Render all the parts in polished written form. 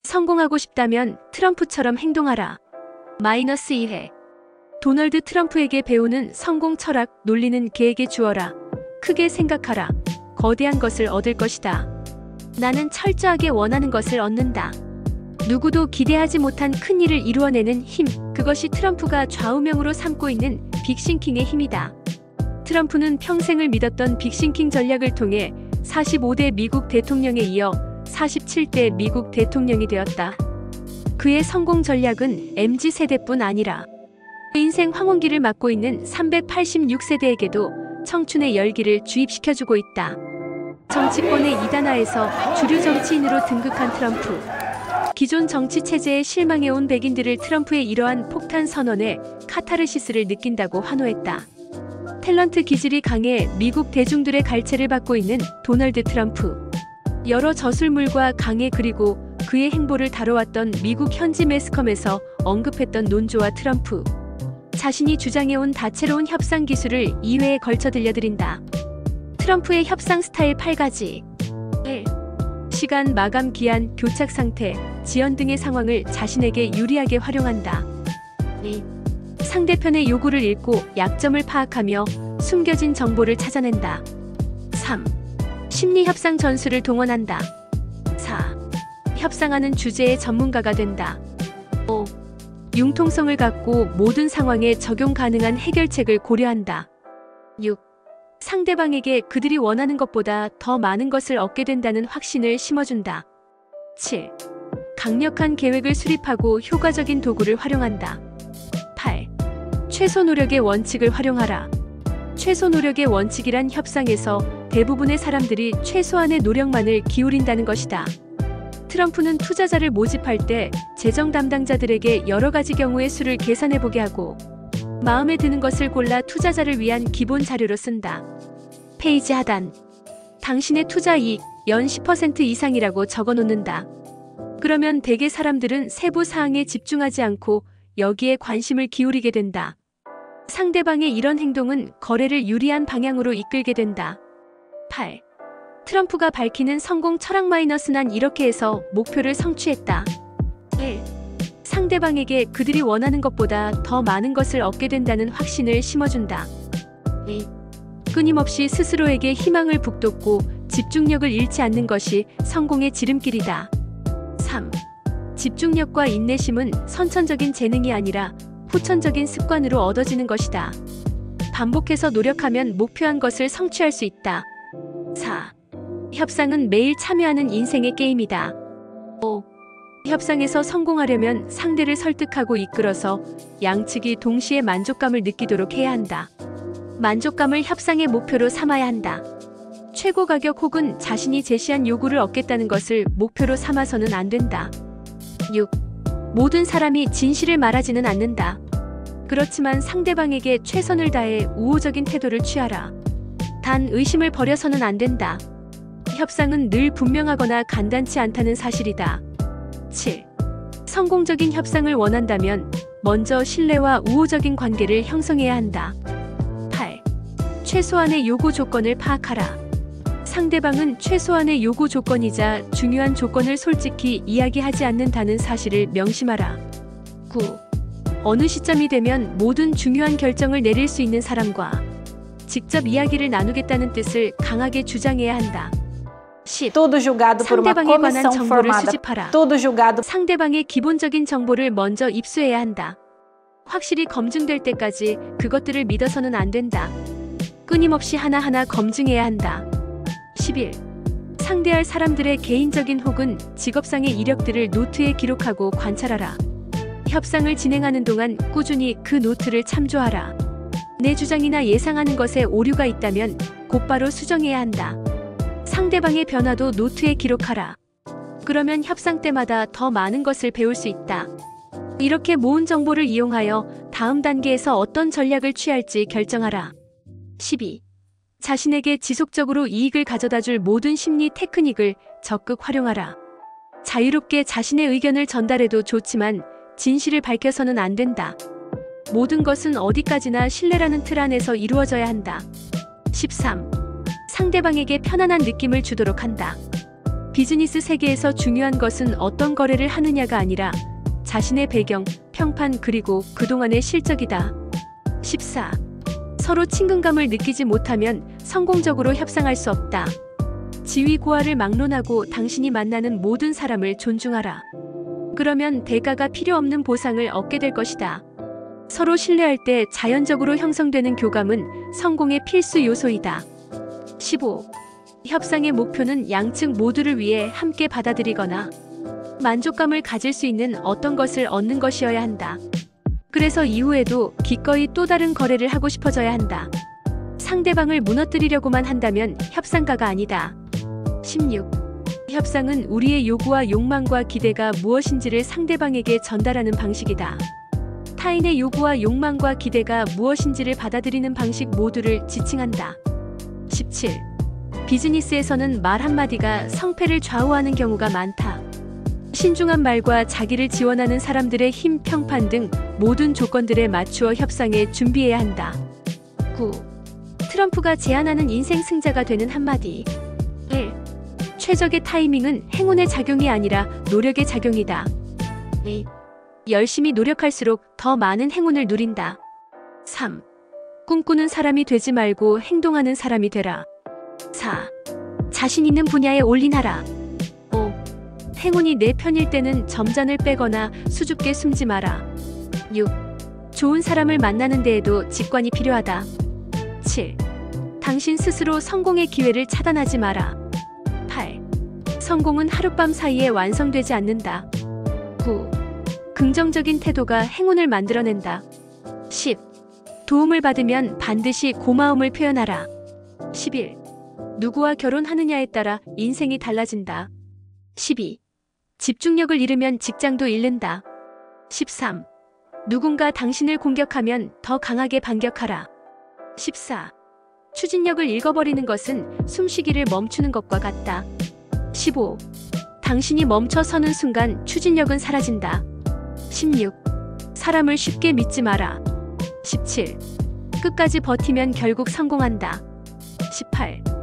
성공하고 싶다면 트럼프처럼 행동하라. 마이너스 2회. 도널드 트럼프에게 배우는 성공 철학 논리는 계획에 주어라. 크게 생각하라. 거대한 것을 얻을 것이다. 나는 철저하게 원하는 것을 얻는다. 누구도 기대하지 못한 큰 일을 이루어내는 힘, 그것이 트럼프가 좌우명으로 삼고 있는 빅싱킹의 힘이다. 트럼프는 평생을 믿었던 빅싱킹 전략을 통해 45대 미국 대통령에 이어 47대 미국 대통령이 되었다. 그의 성공 전략은 MZ세대뿐 아니라 인생 황혼기를 맞고 있는 386세대에게도 청춘의 열기를 주입시켜주고 있다. 정치권의 이단화에서 주류 정치인으로 등극한 트럼프. 기존 정치 체제에 실망해온 백인들을 트럼프의 이러한 폭탄 선언에 카타르시스를 느낀다고 환호했다. 탤런트 기질이 강해 미국 대중들의 갈채를 받고 있는 도널드 트럼프. 여러 저술물과 강해 그리고 그의 행보를 다뤄왔던 미국 현지 매스컴에서 언급했던 논조와 트럼프 자신이 주장해온 다채로운 협상 기술을 2회에 걸쳐 들려드린다. 트럼프의 협상 스타일 8가지. 1. 시간, 마감 기한, 교착 상태, 지연 등의 상황을 자신에게 유리하게 활용한다. 2. 상대편의 요구를 읽고 약점을 파악하며 숨겨진 정보를 찾아낸다. 3. 심리 협상 전술을 동원한다. 4. 협상하는 주제의 전문가가 된다. 5. 융통성을 갖고 모든 상황에 적용 가능한 해결책을 고려한다. 6. 상대방에게 그들이 원하는 것보다 더 많은 것을 얻게 된다는 확신을 심어준다. 7. 강력한 계획을 수립하고 효과적인 도구를 활용한다. 8. 최소 노력의 원칙을 활용하라. 최소 노력의 원칙이란 협상에서 대부분의 사람들이 최소한의 노력만을 기울인다는 것이다. 트럼프는 투자자를 모집할 때 재정 담당자들에게 여러 가지 경우의 수를 계산해보게 하고 마음에 드는 것을 골라 투자자를 위한 기본 자료로 쓴다. 페이지 하단. 당신의 투자 이익 연 10% 이상이라고 적어놓는다. 그러면 대개 사람들은 세부 사항에 집중하지 않고 여기에 관심을 기울이게 된다. 상대방의 이런 행동은 거래를 유리한 방향으로 이끌게 된다. 8. 트럼프가 밝히는 성공 철학 마이너스 난 이렇게 해서 목표를 성취했다. 1. 상대방에게 그들이 원하는 것보다 더 많은 것을 얻게 된다는 확신을 심어준다. 2. 끊임없이 스스로에게 희망을 북돋고 집중력을 잃지 않는 것이 성공의 지름길이다. 3. 집중력과 인내심은 선천적인 재능이 아니라 후천적인 습관으로 얻어지는 것이다. 반복해서 노력하면 목표한 것을 성취할 수 있다. 4. 협상은 매일 참여하는 인생의 게임이다. 5. 협상에서 성공하려면 상대를 설득하고 이끌어서 양측이 동시에 만족감을 느끼도록 해야 한다. 만족감을 협상의 목표로 삼아야 한다. 최고 가격 혹은 자신이 제시한 요구를 얻겠다는 것을 목표로 삼아서는 안 된다. 6. 모든 사람이 진실을 말하지는 않는다. 그렇지만 상대방에게 최선을 다해 우호적인 태도를 취하라. 단 의심을 버려서는 안 된다. 협상은 늘 분명하거나 간단치 않다는 사실이다. 7. 성공적인 협상을 원한다면 먼저 신뢰와 우호적인 관계를 형성해야 한다. 8. 최소한의 요구 조건을 파악하라. 상대방은 최소한의 요구 조건이자 중요한 조건을 솔직히 이야기하지 않는다는 사실을 명심하라. 9. 어느 시점이 되면 모든 중요한 결정을 내릴 수 있는 사람과 직접 이야기를 나누겠다는 뜻을 강하게 주장해야 한다. 10. 상대방에 관한 정보를 수집하라. 상대방의 기본적인 정보를 먼저 입수해야 한다. 확실히 검증될 때까지 그것들을 믿어서는 안 된다. 끊임없이 하나하나 검증해야 한다. 11. 상대할 사람들의 개인적인 혹은 직업상의 이력들을 노트에 기록하고 관찰하라. 협상을 진행하는 동안 꾸준히 그 노트를 참조하라. 내 주장이나 예상하는 것에 오류가 있다면 곧바로 수정해야 한다. 상대방의 변화도 노트에 기록하라. 그러면 협상 때마다 더 많은 것을 배울 수 있다. 이렇게 모은 정보를 이용하여 다음 단계에서 어떤 전략을 취할지 결정하라. 12. 자신에게 지속적으로 이익을 가져다줄 모든 심리 테크닉을 적극 활용하라. 자유롭게 자신의 의견을 전달해도 좋지만 진실을 밝혀서는 안 된다. 모든 것은 어디까지나 신뢰라는 틀 안에서 이루어져야 한다. 13. 상대방에게 편안한 느낌을 주도록 한다. 비즈니스 세계에서 중요한 것은 어떤 거래를 하느냐가 아니라 자신의 배경, 평판 그리고 그동안의 실적이다. 14. 서로 친근감을 느끼지 못하면 성공적으로 협상할 수 없다. 지위 고하를 막론하고 당신이 만나는 모든 사람을 존중하라. 그러면 대가가 필요 없는 보상을 얻게 될 것이다. 서로 신뢰할 때 자연적으로 형성되는 교감은 성공의 필수 요소이다. 15. 협상의 목표는 양측 모두를 위해 함께 받아들이거나 만족감을 가질 수 있는 어떤 것을 얻는 것이어야 한다. 그래서 이후에도 기꺼이 또 다른 거래를 하고 싶어져야 한다. 상대방을 무너뜨리려고만 한다면 협상가가 아니다. 16. 협상은 우리의 요구와 욕망과 기대가 무엇인지를 상대방에게 전달하는 방식이다. 타인의 요구와 욕망과 기대가 무엇인지를 받아들이는 방식 모두를 지칭한다. 17. 비즈니스에서는 말 한마디가 성패를 좌우하는 경우가 많다. 신중한 말과 자기를 지원하는 사람들의 힘, 평판 등 모든 조건들에 맞추어 협상에 준비해야 한다. 9. 트럼프가 제안하는 인생 승자가 되는 한마디. 1. 최적의 타이밍은 행운의 작용이 아니라 노력의 작용이다. 2. 열심히 노력할수록 더 많은 행운을 누린다. 3. 꿈꾸는 사람이 되지 말고 행동하는 사람이 되라. 4. 자신 있는 분야에 올인하라. 5. 행운이 내 편일 때는 점잔을 빼거나 수줍게 숨지 마라. 6. 좋은 사람을 만나는 데에도 직관이 필요하다. 7. 당신 스스로 성공의 기회를 차단하지 마라. 8. 성공은 하룻밤 사이에 완성되지 않는다. 9. 긍정적인 태도가 행운을 만들어낸다. 10. 도움을 받으면 반드시 고마움을 표현하라. 11. 누구와 결혼하느냐에 따라 인생이 달라진다. 12. 집중력을 잃으면 직장도 잃는다. 13. 누군가 당신을 공격하면 더 강하게 반격하라. 14. 추진력을 잃어버리는 것은 숨쉬기를 멈추는 것과 같다. 15. 당신이 멈춰 서는 순간 추진력은 사라진다. 16. 사람을 쉽게 믿지 마라. 17. 끝까지 버티면 결국 성공한다. 18.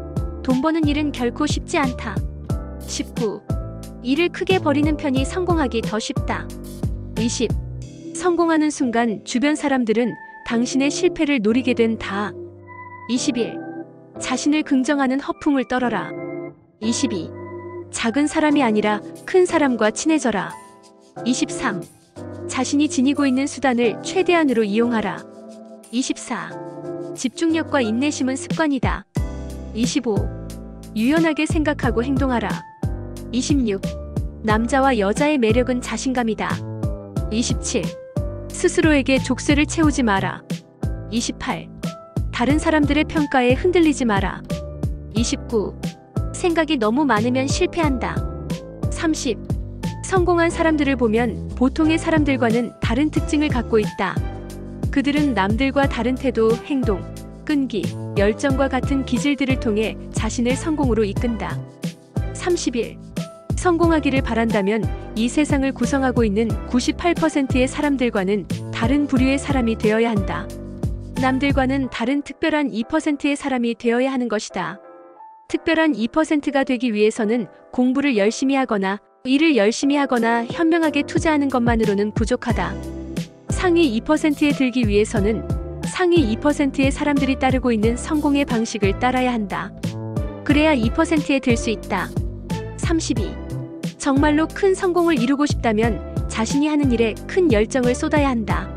돈 버는 일은 결코 쉽지 않다. 19. 일을 크게 벌이는 편이 성공하기 더 쉽다. 20. 성공하는 순간 주변 사람들은 당신의 실패를 노리게 된다. 21. 자신을 긍정하는 허풍을 떨어라. 22. 작은 사람이 아니라 큰 사람과 친해져라. 23. 자신이 지니고 있는 수단을 최대한으로 이용하라. 24. 집중력과 인내심은 습관이다. 25. 유연하게 생각하고 행동하라. 26. 남자와 여자의 매력은 자신감이다. 27. 스스로에게 족쇄를 채우지 마라. 28. 다른 사람들의 평가에 흔들리지 마라. 29. 생각이 너무 많으면 실패한다. 30. 성공한 사람들을 보면 보통의 사람들과는 다른 특징을 갖고 있다. 그들은 남들과 다른 태도, 행동, 끈기, 열정과 같은 기질들을 통해 자신을 성공으로 이끈다. 31. 성공하기를 바란다면 이 세상을 구성하고 있는 98%의 사람들과는 다른 부류의 사람이 되어야 한다. 남들과는 다른 특별한 2%의 사람이 되어야 하는 것이다. 특별한 2%가 되기 위해서는 공부를 열심히 하거나 일을 열심히 하거나 현명하게 투자하는 것만으로는 부족하다. 상위 2%에 들기 위해서는 상위 2%의 사람들이 따르고 있는 성공의 방식을 따라야 한다. 그래야 2%에 들 수 있다. 32. 정말로 큰 성공을 이루고 싶다면 자신이 하는 일에 큰 열정을 쏟아야 한다.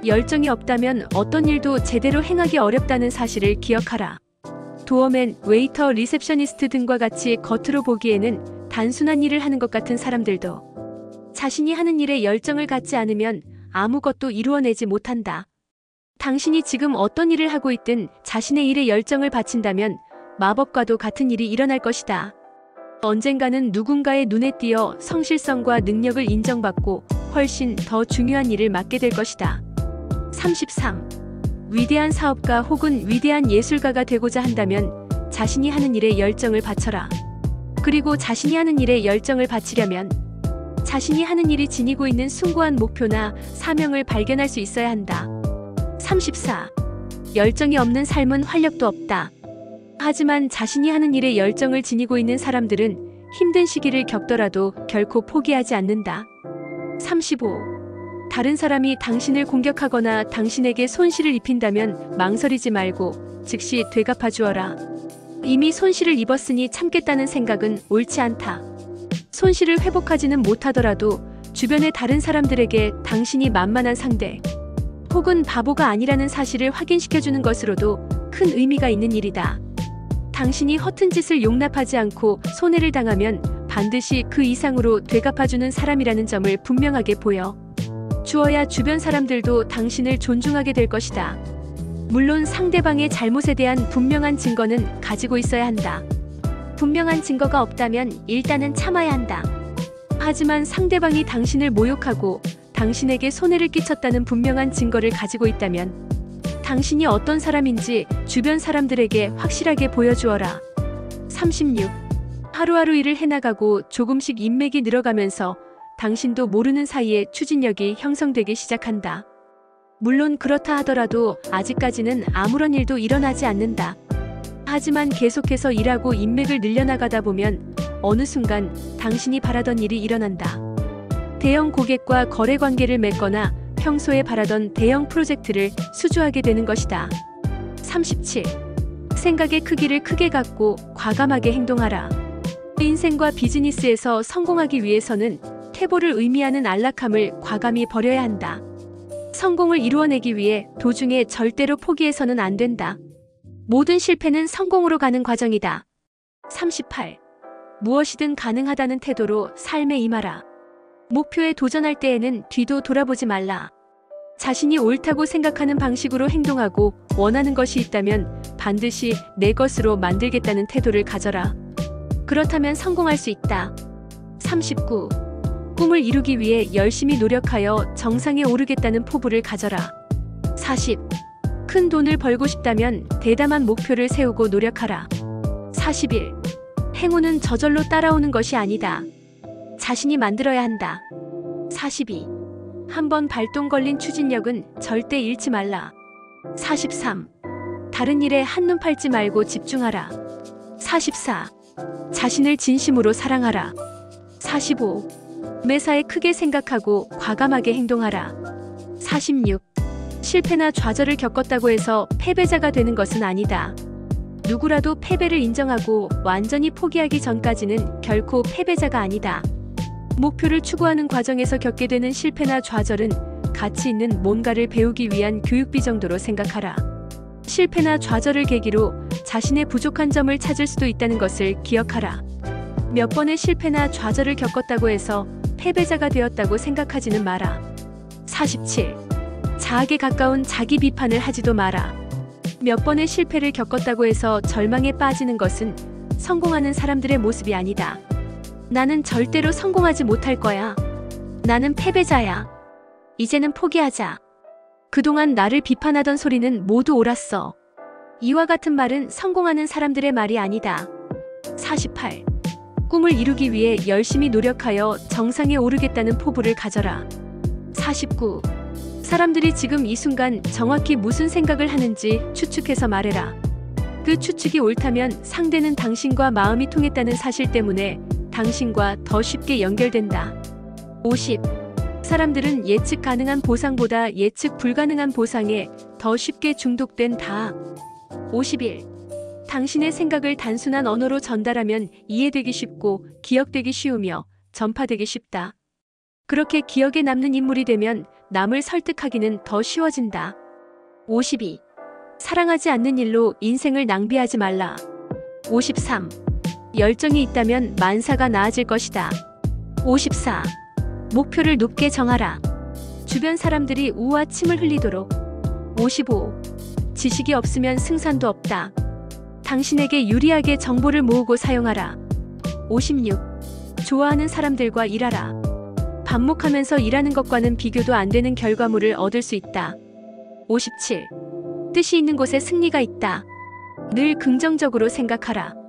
열정이 없다면 어떤 일도 제대로 행하기 어렵다는 사실을 기억하라. 도어맨, 웨이터, 리셉셔니스트 등과 같이 겉으로 보기에는 단순한 일을 하는 것 같은 사람들도 자신이 하는 일에 열정을 갖지 않으면 아무것도 이루어내지 못한다. 당신이 지금 어떤 일을 하고 있든 자신의 일에 열정을 바친다면 마법과도 같은 일이 일어날 것이다. 언젠가는 누군가의 눈에 띄어 성실성과 능력을 인정받고 훨씬 더 중요한 일을 맡게 될 것이다. 33. 위대한 사업가 혹은 위대한 예술가가 되고자 한다면 자신이 하는 일에 열정을 바쳐라. 그리고 자신이 하는 일에 열정을 바치려면 자신이 하는 일이 지니고 있는 숭고한 목표나 사명을 발견할 수 있어야 한다. 34. 열정이 없는 삶은 활력도 없다. 하지만 자신이 하는 일에 열정을 지니고 있는 사람들은 힘든 시기를 겪더라도 결코 포기하지 않는다. 35. 다른 사람이 당신을 공격하거나 당신에게 손실을 입힌다면 망설이지 말고 즉시 되갚아 주어라. 이미 손실을 입었으니 참겠다는 생각은 옳지 않다. 손실을 회복하지는 못하더라도 주변의 다른 사람들에게 당신이 만만한 상대 혹은 바보가 아니라는 사실을 확인시켜주는 것으로도 큰 의미가 있는 일이다. 당신이 허튼 짓을 용납하지 않고 손해를 당하면 반드시 그 이상으로 되갚아주는 사람이라는 점을 분명하게 보여 주어야 주변 사람들도 당신을 존중하게 될 것이다. 물론 상대방의 잘못에 대한 분명한 증거는 가지고 있어야 한다. 분명한 증거가 없다면 일단은 참아야 한다. 하지만 상대방이 당신을 모욕하고 당신에게 손해를 끼쳤다는 분명한 증거를 가지고 있다면 당신이 어떤 사람인지 주변 사람들에게 확실하게 보여주어라. 36. 하루하루 일을 해나가고 조금씩 인맥이 늘어가면서 당신도 모르는 사이에 추진력이 형성되기 시작한다. 물론 그렇다 하더라도 아직까지는 아무런 일도 일어나지 않는다. 하지만 계속해서 일하고 인맥을 늘려나가다 보면 어느 순간 당신이 바라던 일이 일어난다. 대형 고객과 거래 관계를 맺거나 평소에 바라던 대형 프로젝트를 수주하게 되는 것이다. 37. 생각의 크기를 크게 갖고 과감하게 행동하라. 인생과 비즈니스에서 성공하기 위해서는 퇴보를 의미하는 안락함을 과감히 버려야 한다. 성공을 이루어내기 위해 도중에 절대로 포기해서는 안 된다. 모든 실패는 성공으로 가는 과정이다. 38. 무엇이든 가능하다는 태도로 삶에 임하라. 목표에 도전할 때에는 뒤도 돌아보지 말라. 자신이 옳다고 생각하는 방식으로 행동하고 원하는 것이 있다면 반드시 내 것으로 만들겠다는 태도를 가져라. 그렇다면 성공할 수 있다. 39. 꿈을 이루기 위해 열심히 노력하여 정상에 오르겠다는 포부를 가져라. 40. 큰 돈을 벌고 싶다면 대담한 목표를 세우고 노력하라. 41. 행운은 저절로 따라오는 것이 아니다. 자신이 만들어야 한다. 42. 한번 발동 걸린 추진력은 절대 잃지 말라. 43. 다른 일에 한눈 팔지 말고 집중하라. 44. 자신을 진심으로 사랑하라. 45. 매사에 크게 생각하고 과감하게 행동하라. 46. 실패나 좌절을 겪었다고 해서 패배자가 되는 것은 아니다. 누구라도 패배를 인정하고 완전히 포기하기 전까지는 결코 패배자가 아니다. 목표를 추구하는 과정에서 겪게 되는 실패나 좌절은 가치 있는 뭔가를 배우기 위한 교육비 정도로 생각하라. 실패나 좌절을 계기로 자신의 부족한 점을 찾을 수도 있다는 것을 기억하라. 몇 번의 실패나 좌절을 겪었다고 해서 패배자가 되었다고 생각하지는 마라. 47. 자학에 가까운 자기 비판을 하지도 마라. 몇 번의 실패를 겪었다고 해서 절망에 빠지는 것은 성공하는 사람들의 모습이 아니다. 나는 절대로 성공하지 못할 거야. 나는 패배자야. 이제는 포기하자. 그동안 나를 비판하던 소리는 모두 옳았어. 이와 같은 말은 성공하는 사람들의 말이 아니다. 48. 꿈을 이루기 위해 열심히 노력하여 정상에 오르겠다는 포부를 가져라. 49. 사람들이 지금 이 순간 정확히 무슨 생각을 하는지 추측해서 말해라. 그 추측이 옳다면 상대는 당신과 마음이 통했다는 사실 때문에 당신과 더 쉽게 연결된다. 50. 사람들은 예측 가능한 보상보다 예측 불가능한 보상에 더 쉽게 중독된다. 51. 당신의 생각을 단순한 언어로 전달하면 이해되기 쉽고 기억되기 쉬우며 전파되기 쉽다. 그렇게 기억에 남는 인물이 되면 남을 설득하기는 더 쉬워진다. 52. 사랑하지 않는 일로 인생을 낭비하지 말라. 53. 열정이 있다면 만사가 나아질 것이다. 54. 목표를 높게 정하라. 주변 사람들이 우와 침을 흘리도록. 55. 지식이 없으면 승산도 없다. 당신에게 유리하게 정보를 모으고 사용하라. 56. 좋아하는 사람들과 일하라. 반복하면서 일하는 것과는 비교도 안 되는 결과물을 얻을 수 있다. 57. 뜻이 있는 곳에 승리가 있다. 늘 긍정적으로 생각하라.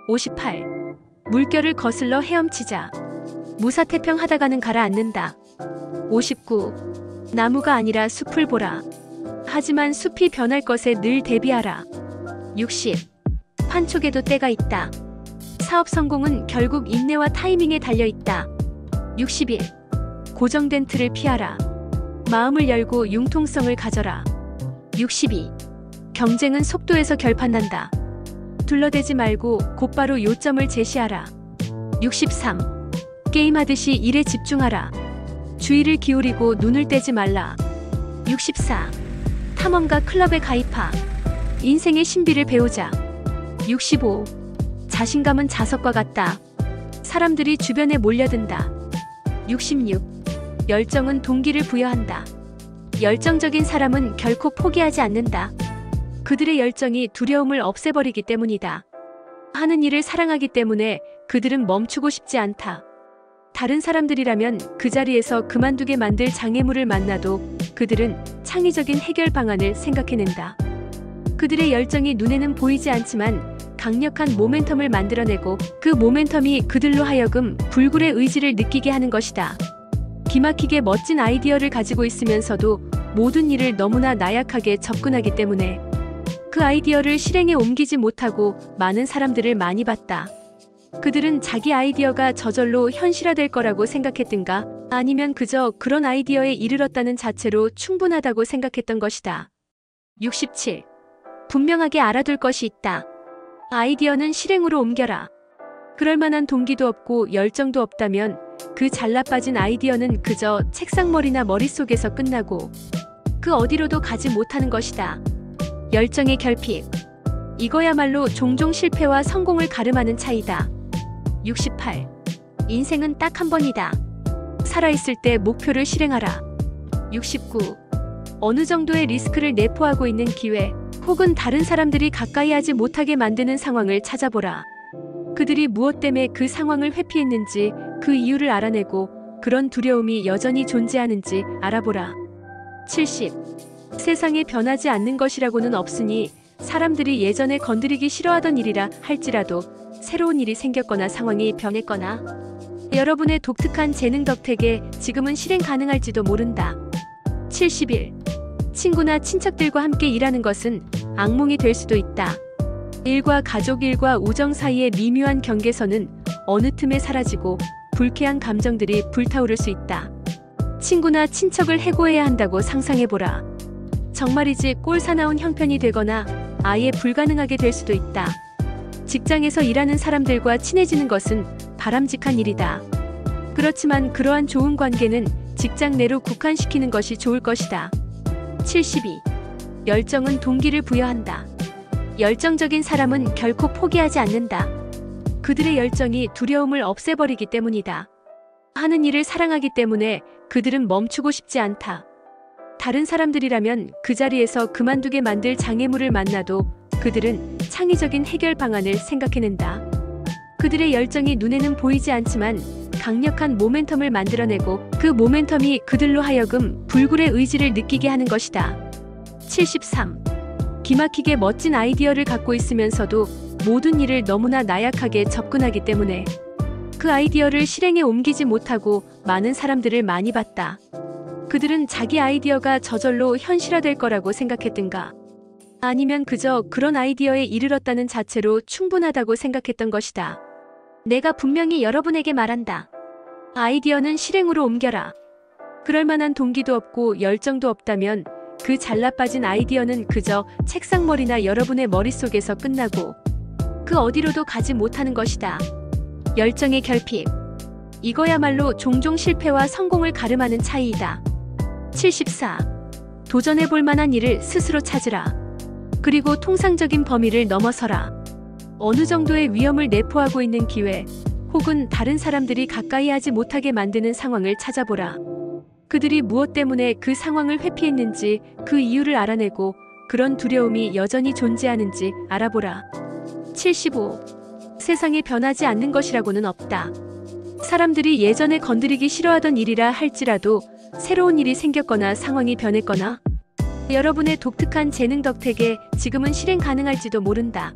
58. 물결을 거슬러 헤엄치자. 무사태평하다가는 가라앉는다. 59. 나무가 아니라 숲을 보라. 하지만 숲이 변할 것에 늘 대비하라. 60. 판촉에도 때가 있다. 사업 성공은 결국 인내와 타이밍에 달려있다. 61. 고정된 틀을 피하라. 마음을 열고 융통성을 가져라. 62. 경쟁은 속도에서 결판난다. 둘러대지 말고 곧바로 요점을 제시하라. 63. 게임하듯이 일에 집중하라. 주의를 기울이고 눈을 떼지 말라. 64. 탐험가 클럽에 가입하. 인생의 신비를 배우자. 65. 자신감은 자석과 같다. 사람들이 주변에 몰려든다. 66. 열정은 동기를 부여한다. 열정적인 사람은 결코 포기하지 않는다. 그들의 열정이 두려움을 없애버리기 때문이다. 하는 일을 사랑하기 때문에 그들은 멈추고 싶지 않다. 다른 사람들이라면 그 자리에서 그만두게 만들 장애물을 만나도 그들은 창의적인 해결 방안을 생각해낸다. 그들의 열정이 눈에는 보이지 않지만 강력한 모멘텀을 만들어내고 그 모멘텀이 그들로 하여금 불굴의 의지를 느끼게 하는 것이다. 기막히게 멋진 아이디어를 가지고 있으면서도 모든 일을 너무나 나약하게 접근하기 때문에 그 아이디어를 실행에 옮기지 못하고 많은 사람들을 많이 봤다. 그들은 자기 아이디어가 저절로 현실화될 거라고 생각했든가 아니면 그저 그런 아이디어에 이르렀다는 자체로 충분하다고 생각했던 것이다. 67. 분명하게 알아둘 것이 있다. 아이디어는 실행으로 옮겨라. 그럴 만한 동기도 없고 열정도 없다면 그 잘나빠진 아이디어는 그저 책상머리나 머릿속에서 끝나고 그 어디로도 가지 못하는 것이다. 열정의 결핍. 이거야말로 종종 실패와 성공을 가름하는 차이다. 68. 인생은 딱 한 번이다. 살아있을 때 목표를 실행하라. 69. 어느 정도의 리스크를 내포하고 있는 기회 혹은 다른 사람들이 가까이 하지 못하게 만드는 상황을 찾아보라. 그들이 무엇 때문에 그 상황을 회피했는지 그 이유를 알아내고 그런 두려움이 여전히 존재하는지 알아보라. 70. 세상에 변하지 않는 것이라고는 없으니 사람들이 예전에 건드리기 싫어하던 일이라 할지라도 새로운 일이 생겼거나 상황이 변했거나 여러분의 독특한 재능 덕택에 지금은 실행 가능할지도 모른다. 71. 친구나 친척들과 함께 일하는 것은 악몽이 될 수도 있다. 일과 가족, 일과 우정 사이의 미묘한 경계선은 어느 틈에 사라지고 불쾌한 감정들이 불타오를 수 있다. 친구나 친척을 해고해야 한다고 상상해보라. 정말이지 꼴사나운 형편이 되거나 아예 불가능하게 될 수도 있다. 직장에서 일하는 사람들과 친해지는 것은 바람직한 일이다. 그렇지만 그러한 좋은 관계는 직장 내로 국한시키는 것이 좋을 것이다. 72. 열정은 동기를 부여한다. 열정적인 사람은 결코 포기하지 않는다. 그들의 열정이 두려움을 없애버리기 때문이다. 하는 일을 사랑하기 때문에 그들은 멈추고 싶지 않다. 다른 사람들이라면 그 자리에서 그만두게 만들 장애물을 만나도 그들은 창의적인 해결 방안을 생각해낸다. 그들의 열정이 눈에는 보이지 않지만 강력한 모멘텀을 만들어내고 그 모멘텀이 그들로 하여금 불굴의 의지를 느끼게 하는 것이다. 73. 기막히게 멋진 아이디어를 갖고 있으면서도 모든 일을 너무나 나약하게 접근하기 때문에 그 아이디어를 실행에 옮기지 못하고 많은 사람들을 많이 봤다. 그들은 자기 아이디어가 저절로 현실화될 거라고 생각했든가 아니면 그저 그런 아이디어에 이르렀다는 자체로 충분하다고 생각했던 것이다. 내가 분명히 여러분에게 말한다. 아이디어는 실행으로 옮겨라. 그럴 만한 동기도 없고 열정도 없다면 그 잘나빠진 아이디어는 그저 책상머리나 여러분의 머릿속에서 끝나고 그 어디로도 가지 못하는 것이다. 열정의 결핍. 이거야말로 종종 실패와 성공을 가름하는 차이이다. 74. 도전해볼 만한 일을 스스로 찾으라. 그리고 통상적인 범위를 넘어서라. 어느 정도의 위험을 내포하고 있는 기회 혹은 다른 사람들이 가까이 하지 못하게 만드는 상황을 찾아보라. 그들이 무엇 때문에 그 상황을 회피했는지 그 이유를 알아내고 그런 두려움이 여전히 존재하는지 알아보라. 75. 세상에 변하지 않는 것이라고는 없다. 사람들이 예전에 건드리기 싫어하던 일이라 할지라도 새로운 일이 생겼거나 상황이 변했거나 여러분의 독특한 재능 덕택에 지금은 실행 가능할지도 모른다.